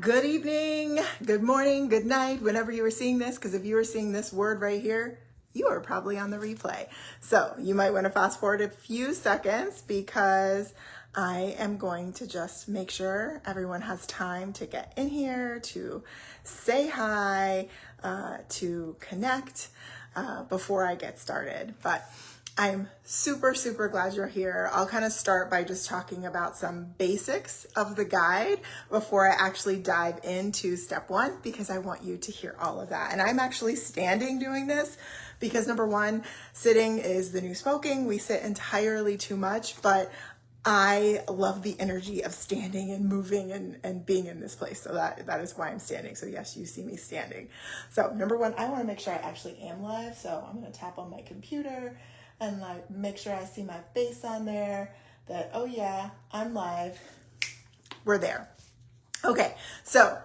Good evening, good morning, good night, whenever you are seeing this, because if you are seeing this word right here, you are probably on the replay. So you might want to fast forward a few seconds because I am going to just make sure everyone has time to get in here, to say hi, to connect before I get started. But I'm super glad you're here. I'll kind of start by just talking about some basics of the guide before I actually dive into step one, because I want you to hear all of that. And I'm actually standing doing this because number one, sitting is the new smoking. We sit entirely too much, but I love the energy of standing and moving and being in this place. So that is why I'm standing. So yes, you see me standing. So number one, I want to make sure I actually am live. So I'm going to tap on my computer and like make sure I see my face on there, that, oh yeah, I'm live. We're there. Okay, so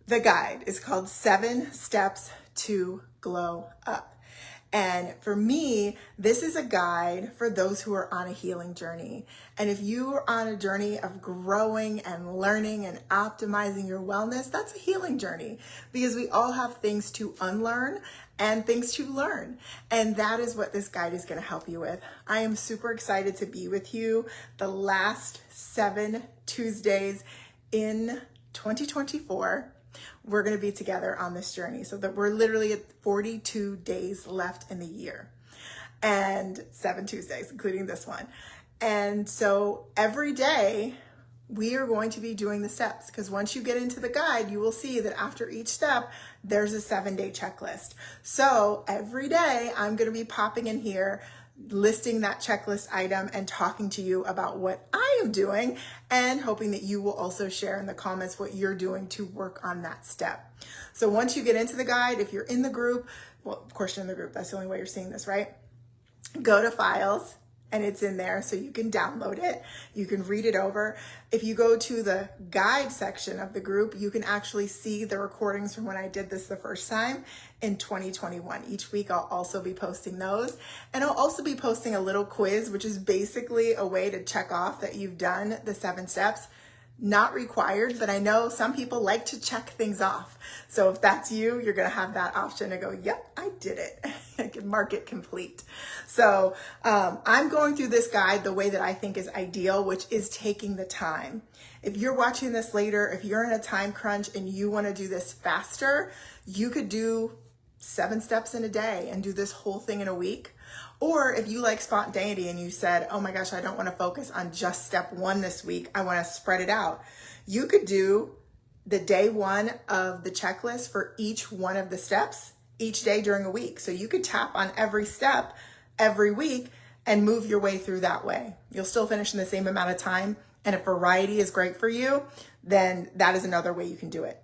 the guide is called 7 Steps to Glow Up. And for me, this is a guide for those who are on a healing journey. And if you are on a journey of growing and learning and optimizing your wellness, that's a healing journey, because we all have things to unlearn and things to learn. And that is what this guide is going to help you with. I am super excited to be with you the last 7 Tuesdays in 2024. We're going to be together on this journey, so that we're literally at 42 days left in the year and 7 Tuesdays, including this one. And so every day we are going to be doing the steps, because once you get into the guide, you will see that after each step, there's a 7-day checklist. So every day I'm going to be popping in here, listing that checklist item and talking to you about what I am doing, and hoping that you will also share in the comments what you're doing to work on that step. So once you get into the guide, if you're in the group, well, of course you're in the group, that's the only way you're seeing this, right? Go to files, and it's in there, so you can download it. You can read it over. If you go to the guide section of the group, you can actually see the recordings from when I did this the first time in 2021. Each week I'll also be posting those. And I'll also be posting a little quiz, which is basically a way to check off that you've done the 7 steps. Not required, but I know some people like to check things off. So if that's you, you're going to have that option to go, yep, I did it. I can mark it complete. So I'm going through this guide the way that I think is ideal, which is taking the time. If you're watching this later, if you're in a time crunch and you want to do this faster, you could do 7 steps in a day and do this whole thing in a week. Or if you like spontaneity and you said, oh my gosh, I don't want to focus on just step 1 this week, I want to spread it out. You could do the day 1 of the checklist for each one of the steps each day during a week. So you could tap on every step every week and move your way through that way. You'll still finish in the same amount of time. And if variety is great for you, then that is another way you can do it.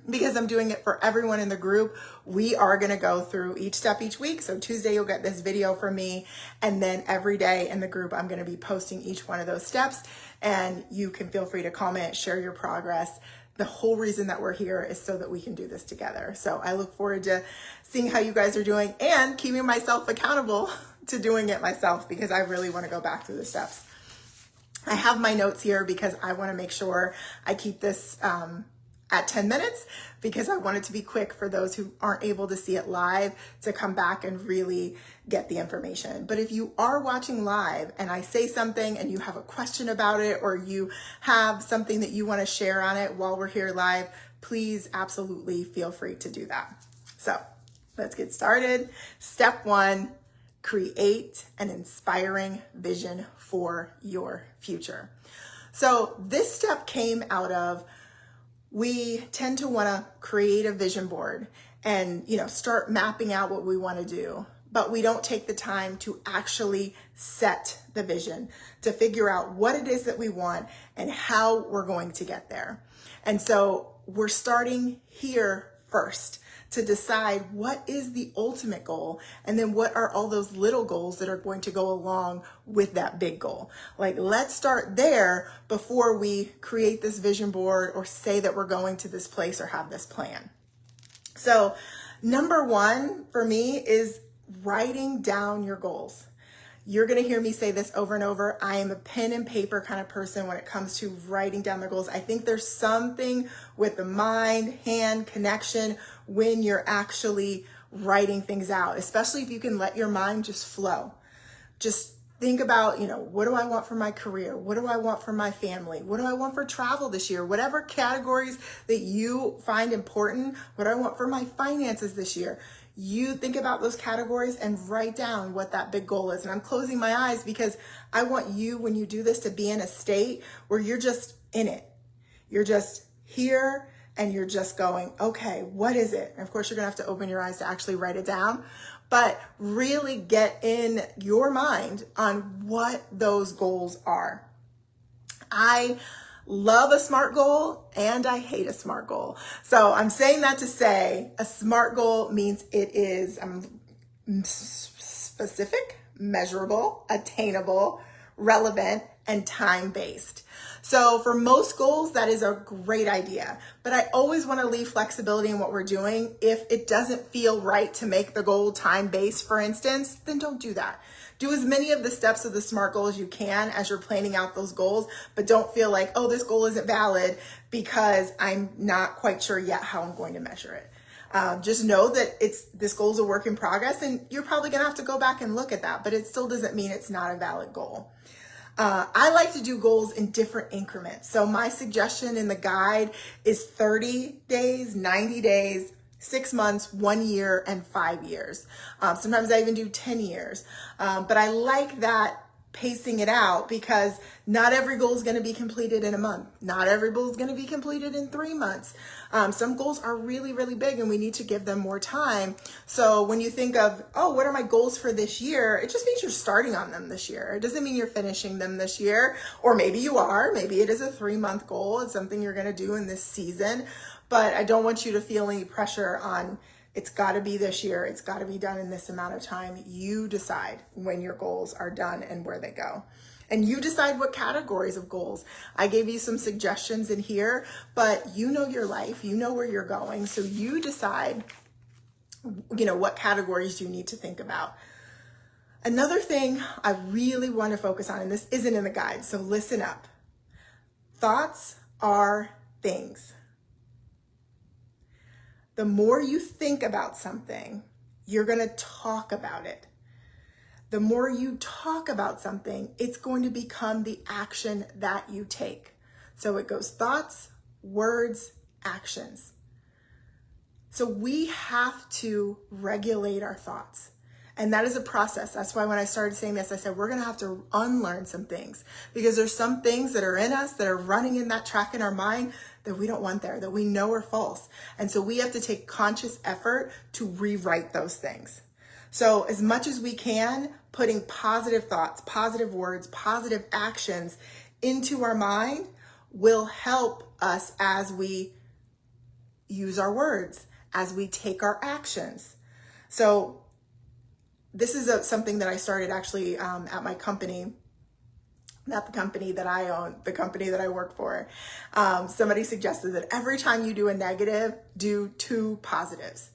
Because I'm doing it for everyone in the group, we are going to go through each step each week. So Tuesday, you'll get this video from me. And then every day in the group, I'm going to be posting each one of those steps. And you can feel free to comment, share your progress. The whole reason that we're here is so that we can do this together. So I look forward to seeing how you guys are doing and keeping myself accountable to doing it myself, because I really want to go back through the steps. I have my notes here because I want to make sure I keep this at 10 minutes, because I want it to be quick for those who aren't able to see it live to come back and really get the information. But if you are watching live and I say something and you have a question about it, or you have something that you want to share on it while we're here live, please absolutely feel free to do that. So let's get started. Step 1, create an inspiring vision for your future. So this step came out of, we tend to want to create a vision board and, start mapping out what we want to do, but we don't take the time to actually set the vision, to figure out what it is that we want and how we're going to get there. And so we're starting here first to decide what is the ultimate goal, and then what are all those little goals that are going to go along with that big goal. Like, let's start there before we create this vision board or say that we're going to this place or have this plan. So number 1 for me is writing down your goals. You're going to hear me say this over and over. I am a pen and paper kind of person when it comes to writing down the goals. I think there's something with the mind-hand connection when you're actually writing things out, especially if you can let your mind just flow. Just think about, what do I want for my career? What do I want for my family? What do I want for travel this year? Whatever categories that you find important, what do I want for my finances this year? You think about those categories and write down what that big goal is. And I'm closing my eyes because I want you, when you do this, to be in a state where you're just in it. You're just here and you're just going, okay, what is it? And of course, you're going to have to open your eyes to actually write it down, but really get in your mind on what those goals are. I love a SMART goal and I hate a SMART goal. So I'm saying that to say a SMART goal means it is specific, measurable, attainable, relevant, and time-based. So for most goals, that is a great idea, but I always want to leave flexibility in what we're doing. If it doesn't feel right to make the goal time-based, for instance, then don't do that. Do as many of the steps of the SMART goal as you can as you're planning out those goals, but don't feel like, oh, this goal isn't valid because I'm not quite sure yet how I'm going to measure it. Just know that this goal is a work in progress, and you're probably going to have to go back and look at that, but it still doesn't mean it's not a valid goal. I like to do goals in different increments. So my suggestion in the guide is 30 days, 90 days, 6 months, 1 year, and 5 years. Sometimes I even do 10 years. But I like that pacing it out because not every goal is going to be completed in a month. Not every goal is going to be completed in 3 months. Some goals are really, really big and we need to give them more time. So when you think of, oh, what are my goals for this year? It just means you're starting on them this year. It doesn't mean you're finishing them this year, or maybe you are. Maybe it is a 3-month goal. It's something you're going to do in this season, but I don't want you to feel any pressure on it's got to be this year. It's got to be done in this amount of time. You decide when your goals are done and where they go. And you decide what categories of goals. I gave you some suggestions in here, but you know your life, you know where you're going. So you decide, what categories you need to think about. Another thing I really want to focus on, and this isn't in the guide, so listen up. Thoughts are things. The more you think about something, you're going to talk about it. The more you talk about something, it's going to become the action that you take. So it goes thoughts, words, actions. So we have to regulate our thoughts. And that is a process. That's why when I started saying this, I said, we're going to have to unlearn some things because there's some things that are in us that are running in that track in our mind that we don't want there, that we know are false. And so we have to take conscious effort to rewrite those things. So as much as we can, putting positive thoughts, positive words, positive actions into our mind will help us as we use our words, as we take our actions. So this is something that I started actually at my company, not the company that I own, the company that I work for. Somebody suggested that every time you do a negative, do 2 positives.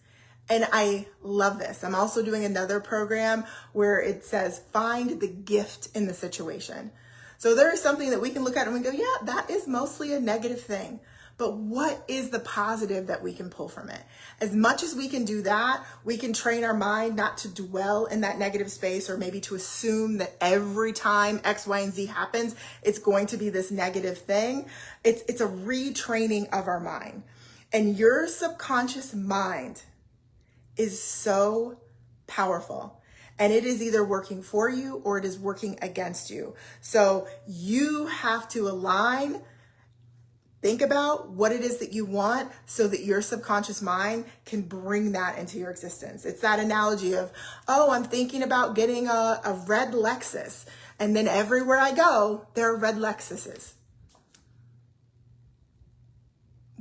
And I love this. I'm also doing another program where it says, find the gift in the situation. So there is something that we can look at and we go, yeah, that is mostly a negative thing. But what is the positive that we can pull from it? As much as we can do that, we can train our mind not to dwell in that negative space or maybe to assume that every time X, Y, and Z happens, it's going to be this negative thing. It's a retraining of our mind. And your subconscious mind is so powerful. And it is either working for you or it is working against you. So you have to align. Think about what it is that you want so that your subconscious mind can bring that into your existence. It's that analogy of, oh, I'm thinking about getting a red Lexus. And then everywhere I go, there are red Lexuses.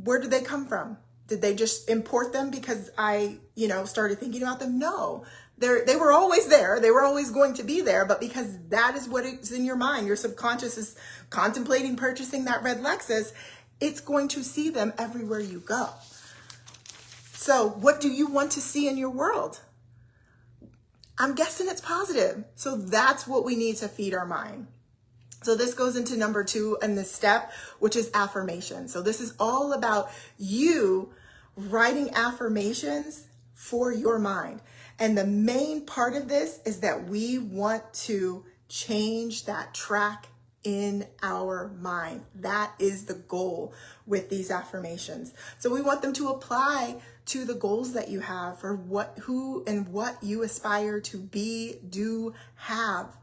Where did they come from? Did they just import them because I, started thinking about them? No, they were always there. They were always going to be there, but because that is what is in your mind, your subconscious is contemplating purchasing that red Lexus, it's going to see them everywhere you go. So what do you want to see in your world? I'm guessing it's positive. So that's what we need to feed our mind. So this goes into number 2 in this step, which is affirmation. So this is all about you writing affirmations for your mind. And the main part of this is that we want to change that track in our mind. That is the goal with these affirmations. So we want them to apply to the goals that you have for who and what you aspire to be, do, have.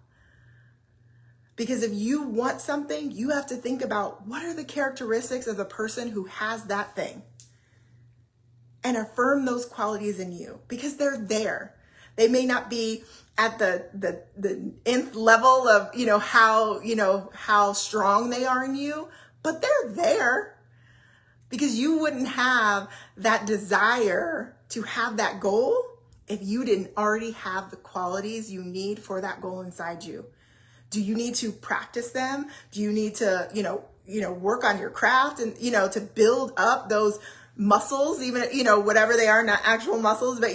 Because if you want something, you have to think about what are the characteristics of the person who has that thing, and affirm those qualities in you, because they're there. They may not be at the nth level of, how strong they are in you, but they're there, because you wouldn't have that desire to have that goal if you didn't already have the qualities you need for that goal inside you. Do you need to practice them? Do you need to, work on your craft and, to build up those muscles, even, whatever they are, not actual muscles, but,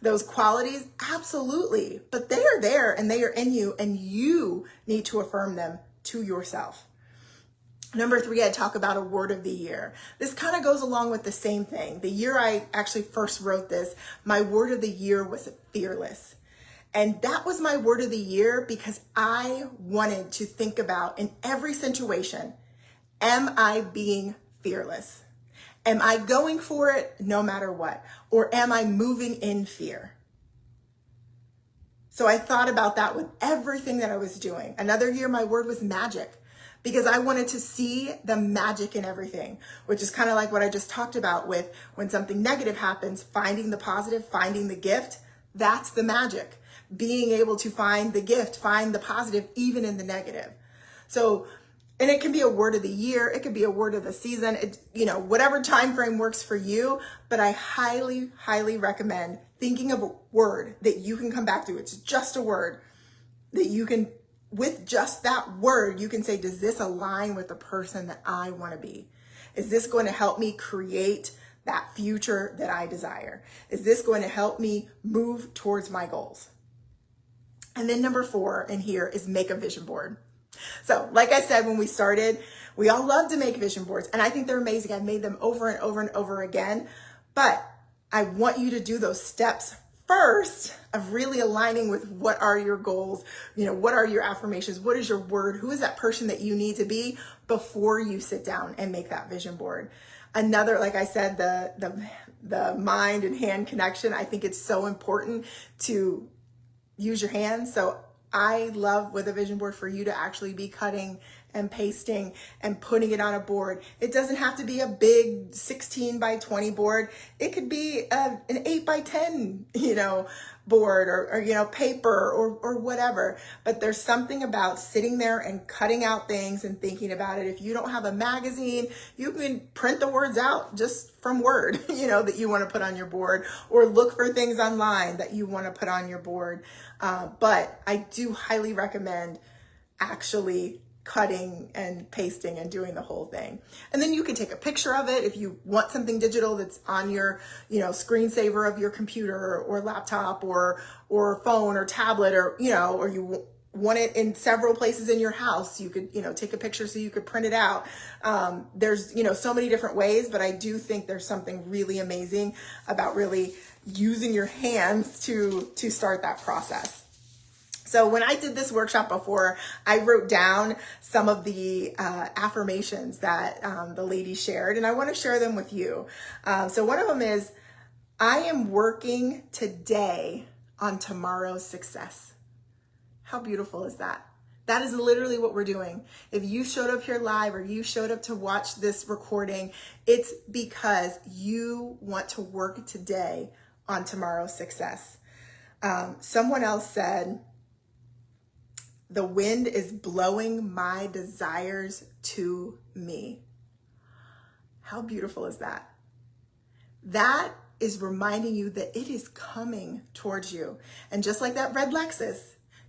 those qualities? Absolutely. But they are there and they are in you, and you need to affirm them to yourself. Number 3, I talk about a word of the year. This kind of goes along with the same thing. The year I actually first wrote this, my word of the year was fearless. And that was my word of the year because I wanted to think about, in every situation, am I being fearless? Am I going for it no matter what? Or am I moving in fear? So I thought about that with everything that I was doing. Another year, my word was magic, because I wanted to see the magic in everything, which is kind of like what I just talked about with when something negative happens, finding the positive, finding the gift. That's the magic. Being able to find the gift, find the positive, even in the negative. So, and it can be a word of the year. It could be a word of the season. Whatever time frame works for you. But I highly, highly recommend thinking of a word that you can come back to. It's just a word that you can, with just that word, you can say, does this align with the person that I want to be? Is this going to help me create that future that I desire? Is this going to help me move towards my goals? And then number 4 in here is make a vision board. So like I said, when we started, we all love to make vision boards, and I think they're amazing. I've made them over and over and over again, but I want you to do those steps first of really aligning with what are your goals, what are your affirmations, what is your word, who is that person that you need to be before you sit down and make that vision board. Another, like I said, the mind and hand connection, I think it's so important to use your hands. So I love with a vision board for you to actually be cutting and pasting and putting it on a board. It doesn't have to be a big 16 by 20 board. It could be an 8 by 10, board or paper or whatever. But there's something about sitting there and cutting out things and thinking about it. If you don't have a magazine, you can print the words out just from Word, that you want to put on your board, or look for things online that you want to put on your board. But I do highly recommend actually cutting and pasting and doing the whole thing. And then you can take a picture of it if you want something digital that's on your, screensaver of your computer or laptop or phone or tablet, or you want it in several places in your house. You could, take a picture so you could print it out. There's, so many different ways, but I do think there's something really amazing about really using your hands to start that process. So when I did this workshop before, I wrote down some of the affirmations that the ladies shared, and I want to share them with you. So one of them is, I am working today on tomorrow's success. How beautiful is that? That is literally what we're doing. If you showed up here live or you showed up to watch this recording, it's because you want to work today on tomorrow's success. Someone else said, the wind is blowing my desires to me. How beautiful is that? That is reminding you that it is coming towards you. And just like that red Lexus,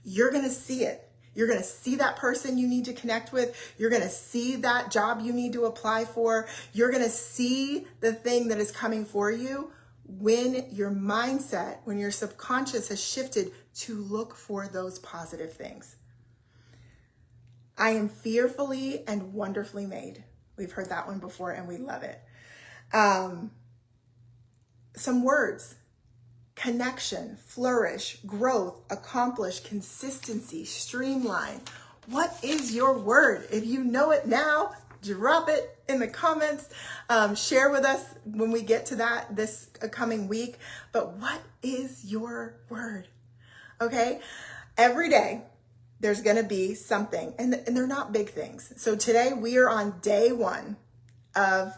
you're going to see it. You're going to see that person you need to connect with. You're going to see that job you need to apply for. You're going to see the thing that is coming for you when your mindset, when your subconscious has shifted to look for those positive things. I am fearfully and wonderfully made. We've heard that one before and we love it. Some words: connection, flourish, growth, accomplish, consistency, streamline. What is your word? If you know it now, drop it in the comments. Share with us when we get to that this coming week. But what is your word? Okay? Every day there's going to be something, and they're not big things. So today we are on day 1 of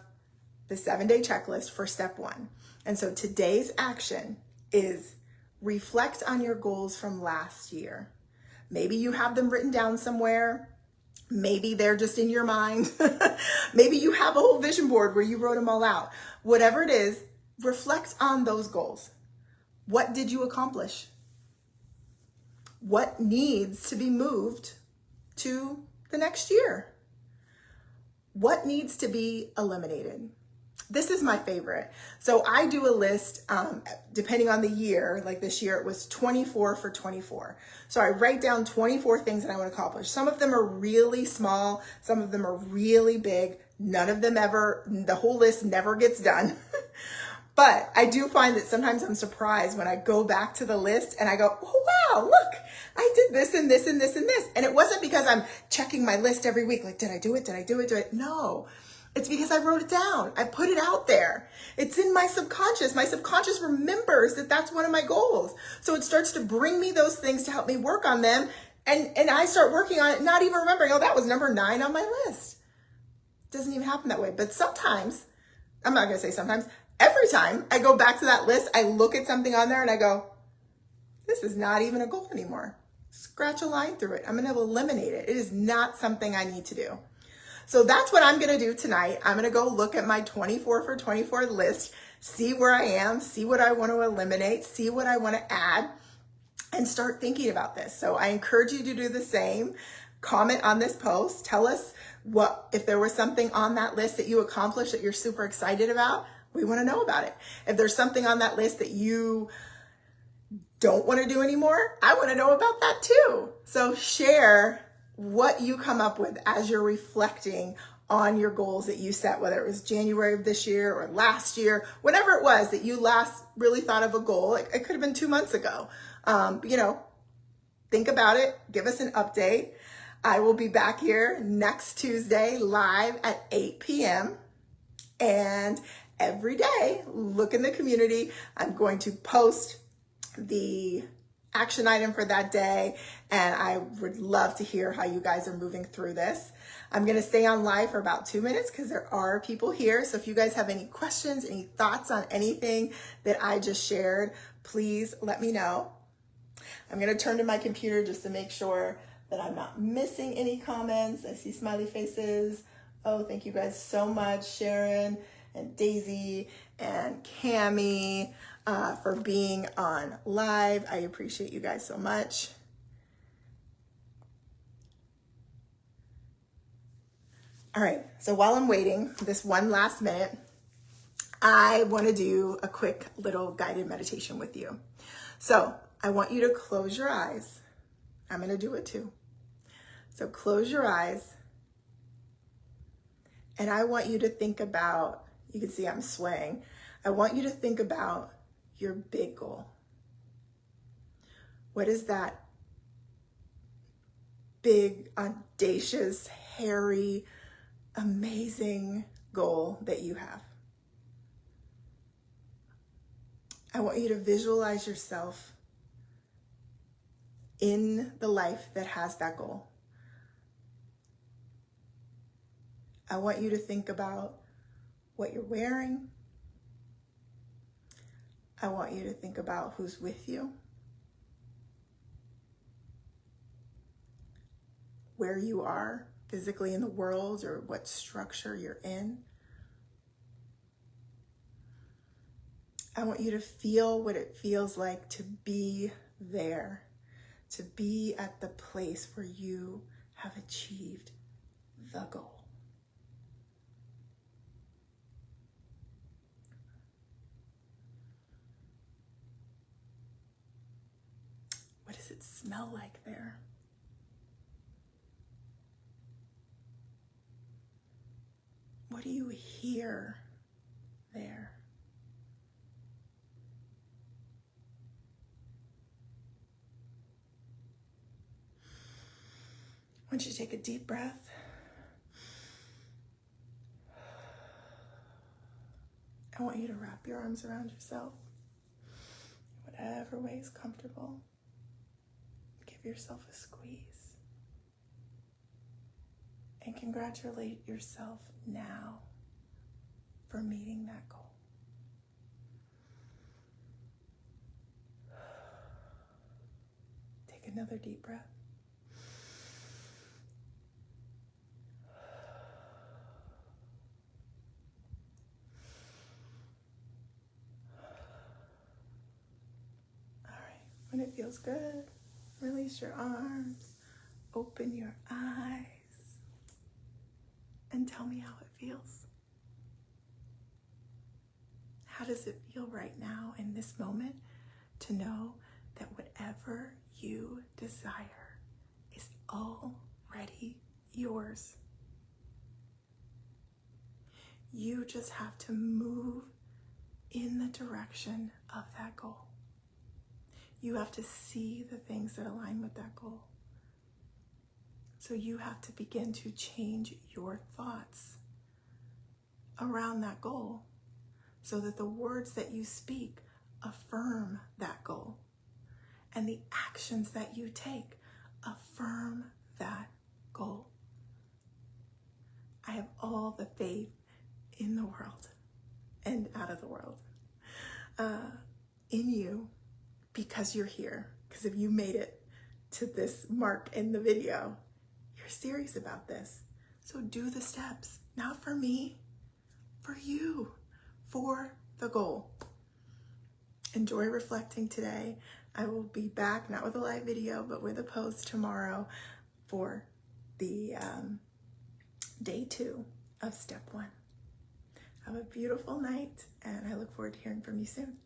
the 7-day checklist for step 1. And so today's action is reflect on your goals from last year. Maybe you have them written down somewhere. Maybe they're just in your mind. Maybe you have a whole vision board where you wrote them all out. Whatever it is, reflect on those goals. What did you accomplish? What needs to be moved to the next year? What needs to be eliminated? This is my favorite. So I do a list depending on the year. Like this year it was 24 for 24. So I write down 24 things that I want to accomplish. Some of them are really small. Some of them are really big. None of them ever, the whole list never gets done. But I do find that sometimes I'm surprised when I go back to the list and I go, oh, wow, look, I did this and this and this and this. And it wasn't because I'm checking my list every week. Like, did I do it? Did I do it? Did I? No. It's because I wrote it down. I put it out there. It's in my subconscious. My subconscious remembers that that's one of my goals. So it starts to bring me those things to help me work on them. And I start working on it, not even remembering, oh, that was number 9 on my list. It doesn't even happen that way. But sometimes, I'm not going to say sometimes, every time I go back to that list, I look at something on there and I go, this is not even a goal anymore. Scratch a line through it. I'm going to eliminate it. It is not something I need to do. So that's what I'm going to do tonight. I'm going to go look at my 24 for 24 list, see where I am, see what I want to eliminate, see what I want to add, and start thinking about this. So I encourage you to do the same. Comment on this post. Tell us if there was something on that list that you accomplished that you're super excited about. We want to know about it. If there's something on that list that you don't want to do anymore, I want to know about that too. So share what you come up with as you're reflecting on your goals that you set, whether it was January of this year or last year, whatever it was that you last really thought of a goal. It could have been 2 months ago. Think about it. Give us an update. I will be back here next Tuesday live at 8 p.m. And every day, look in the community. I'm going to post the action item for that day, and I would love to hear how you guys are moving through this. I'm going to stay on live for about 2 minutes because there are people here. So if you guys have any questions, any thoughts on anything that I just shared, please let me know. I'm going to turn to my computer just to make sure that I'm not missing any comments. I see smiley faces. Oh, thank you guys so much, Sharon and Daisy and Cami, for being on live. I appreciate you guys so much. All right, so while I'm waiting this one last minute, I want to do a quick little guided meditation with you. So I want you to close your eyes. I'm going to do it too. So close your eyes. And I want you to think about, you can see I'm swaying. I want you to think about your big goal. What is that big, audacious, hairy, amazing goal that you have? I want you to visualize yourself in the life that has that goal. I want you to think about what you're wearing. I want you to think about who's with you, where you are physically in the world, or what structure you're in. I want you to feel what it feels like to be there, to be at the place where you have achieved the goal. it smell like there? What do you hear there? I want you to take a deep breath. I want you to wrap your arms around yourself, whatever way is comfortable. Give yourself a squeeze. And congratulate yourself now for meeting that goal. Take another deep breath. All right, when it feels good, release your arms, open your eyes, and tell me how it feels. How does it feel right now in this moment to know that whatever you desire is already yours? You just have to move in the direction of that goal. You have to see the things that align with that goal. So you have to begin to change your thoughts around that goal so that the words that you speak affirm that goal, and the actions that you take affirm that goal. I have all the faith in the world and out of the world in you, because you're here. Because if you made it to this mark in the video, you're serious about this. So do the steps, not for me, for you, for the goal. Enjoy reflecting today. I will be back, not with a live video, but with a post tomorrow for the day 2 of step 1. Have a beautiful night, and I look forward to hearing from you soon.